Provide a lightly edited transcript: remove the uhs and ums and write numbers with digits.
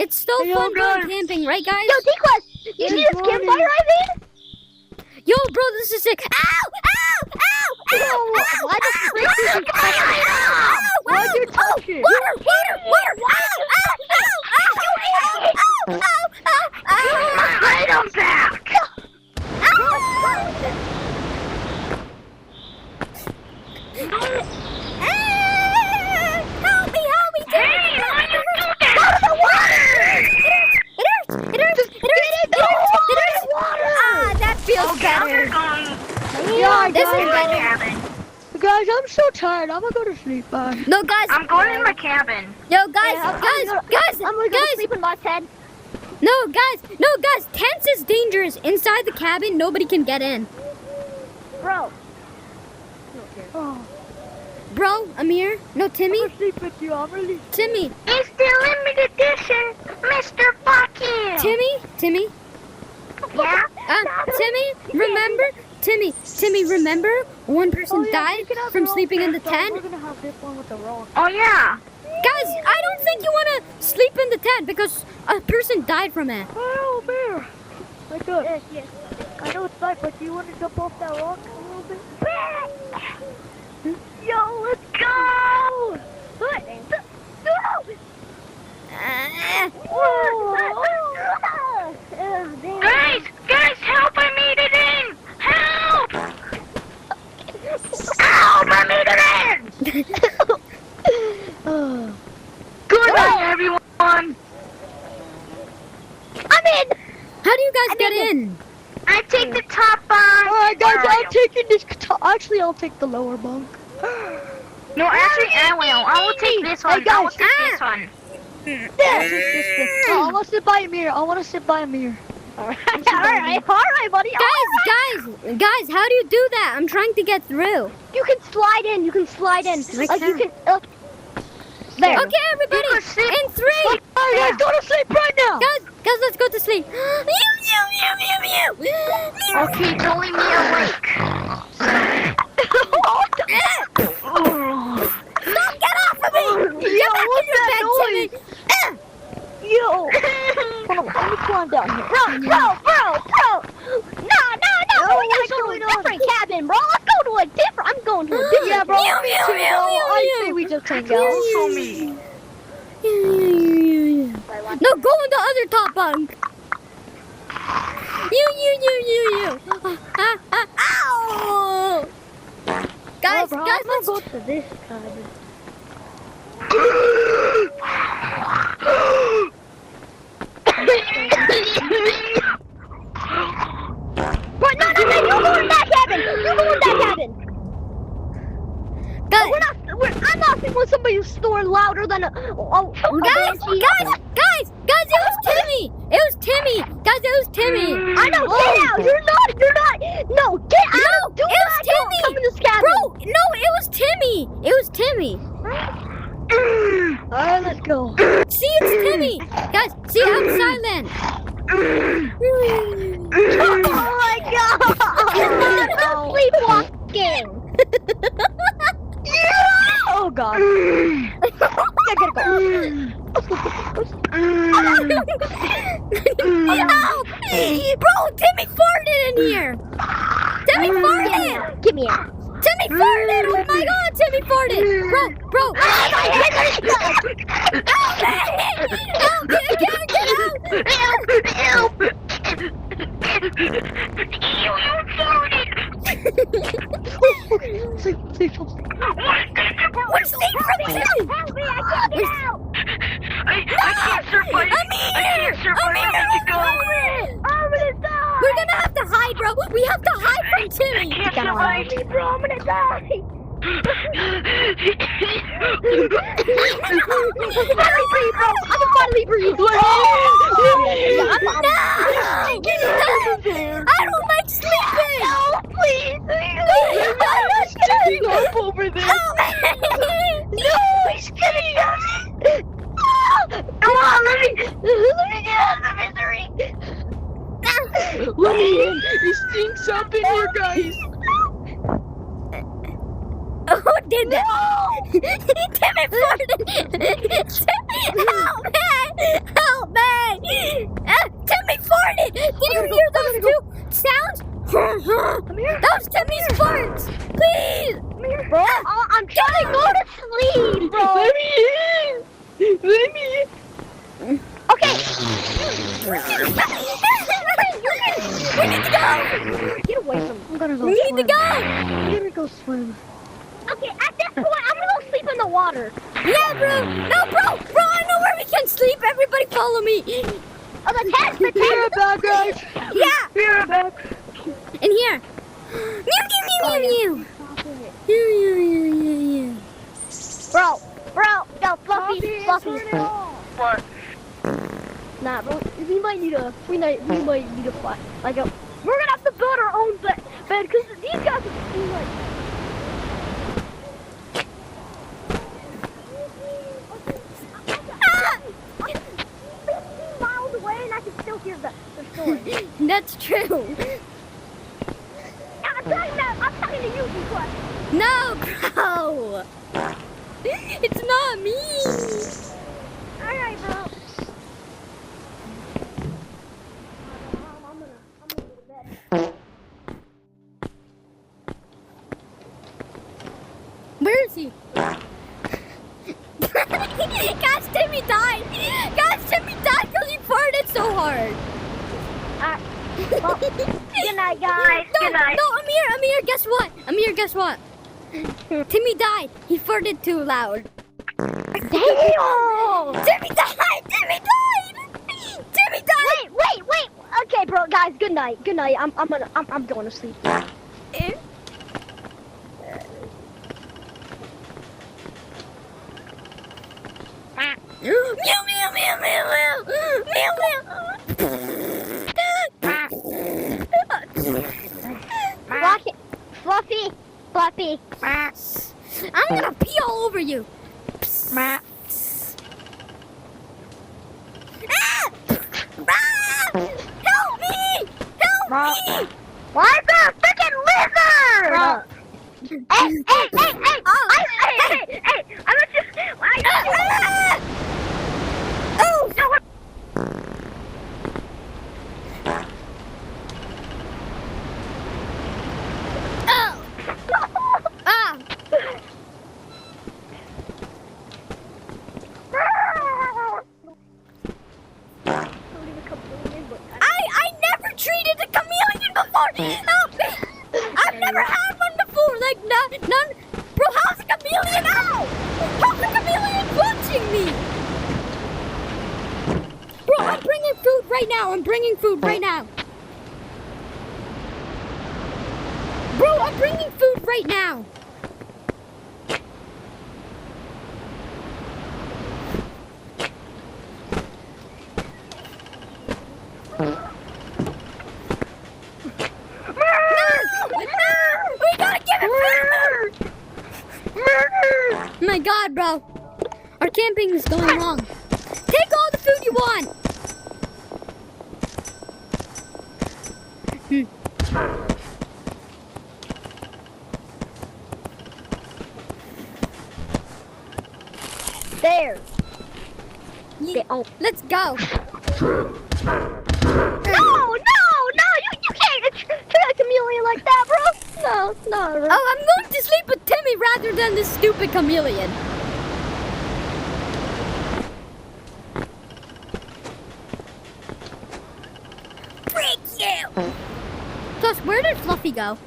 It's so fun going camping, right, guys? Yo, D-Quest, you see this campfire I made? Yo, bro, this is sick. Ow! Ow! Ow! Ow! Why the frick did you touch it? Why'd you touch it? Water! Water! Water! Ow! Ow! Ow! Ow! Ow! Ow! Ow! Item back! Help me! Help me! Hey, why you do that? It hurts! It hurts! Ah, that feels better. Yeah, This is better. Guys, I'm so tired. I'm gonna go to sleep. Bye. No, guys. I'm going in my cabin. Yo, guys, I'm guys. gonna go to sleep in my tent. No, guys. Tents is dangerous. Inside the cabin, nobody can get in. Bro. Oh, Bro, Amir. No, Timmy. I'm gonna sleep with you. I'm really. Timmy. It's the limited edition, Mr. Fuck You. Timmy. Yeah? Timmy, remember? Timmy, remember? One person died from sleeping in the tent. We're gonna have this one with the rock. Oh, yeah. Guys, I don't think you want to sleep in the tent because a person died from it. Oh, bear. I got. Yes. I know it's night, but do you want to jump off that rock a little bit? Yo, let's go! Guys, help! I made it in! Help! Help! I made it in! Good night, everyone! I'm in. How do you guys get in? I take the top bunk. Alright, guys, Where are I'm you? taking this. Actually, I'll take the lower bunk. No, actually, I will. I will take this one. I will take this one. I want to sit by Amir. Alright, buddy. Guys, how do you do that? I'm trying to get through. You can slide in. Like You can. There. Okay, everybody, You can sleep. in 3. Alright, guys, go to sleep right now. Guys, let's go to sleep. Okay, don't leave me awake. Stop! Get off of me! Get back in your bed, Timmy! Yo. Hold on, let me climb down here. Bro. No. We gotta go to a different cabin, bro. Let's go to a different. I'm going to a different. Yeah, bro. Meow, Me meow, too, meow, bro. meow, I meow. say we just hang out. Show me. No, go in the other top bunk. You. Ow! Guys, bro, guys, I'm let's gonna go to this cabin. But no, you go in that cabin. guys, I'm not sitting with somebody who's snoring louder than a guys, it was Timmy. Guys, it was Timmy. I know. Get out. You're not. No, get out. No, Do it not was Timmy. come in this cabin. Bro, no, it was Timmy. Alright, let's go. See, it's Timmy. Guys, see, I'm silent. Oh my god. I'm sleepwalking. Oh god. Help! Bro, Timmy farted in here. Timmy farted. Get me out. Timmy farted. Oh my god, Timmy farted. Bro. Help me, I can't get out. Sleep. We're safe from Timmy. I can't survive. I can't survive. I need to go. I'm gonna die. We're gonna have to hide, bro. We have to hide from Timmy. I can't survive. Bro, I'm gonna die. I'm finally breathe. No! I don't like sleeping. No, please. Go up over there. Help me! No, he's getting out. Come on, let me get out of the misery. Let me in. It stinks up in here, guys. Who did that? Timmy farted. Help me! Help me! gonna go We need to swim. go! I'm gonna go swim. Okay, at this point, I'm gonna go sleep in the water. Yeah, bro! No, bro! Bro, I know where we can sleep! Everybody follow me! Oh, the tent, the Be tent. right back, guys. Yeah! Be right back. In here! Mew, mew, mew, mew, mew! Mew, mew, mew, mew, mew. Bro, no, Fluffy. What? Nah, bro, we might need a fly. Like we're gonna have to build our own bed, because these guys are like. Ah! 15 miles away, and I can still hear the story. That's true. I'm talking to you, Fluff. No, bro! It's not me! All right, bro. Where is he? Gosh, Timmy died! Gosh, Timmy died because he farted so hard! Well, good night, guys. No, Good night. no, Amir, guess what? Amir, guess what? Timmy died. He farted too loud. Damn! Timmy died! Timmy died! Timmy died! Wait. Okay, bro, guys. Good night. I'm going to sleep. Meow, meow, meow, meow, meow, meow, Fluffy. I'm gonna pee all over you. Ah! Ah! Help me! Help me! What's a freaking lizard? Hey! Oh. Hey! I'm just. Ah! Oh! Oh! Ah! I never treated a chameleon before. Help me! I've never had one before. Like none. Bro, how's a chameleon out? How's a chameleon punching me? Bro, I'm bringing food right now. I'm bringing food right now. Bro, I'm bringing food right now. We gotta give it food! My God, bro. Our camping is going wrong. Take all the food you want. There. Let's go. No! You can't treat a chameleon like that, bro. No, bro. Oh, I'm going to sleep with Timmy rather than this stupid chameleon. Freak you! Plus, where did Fluffy go?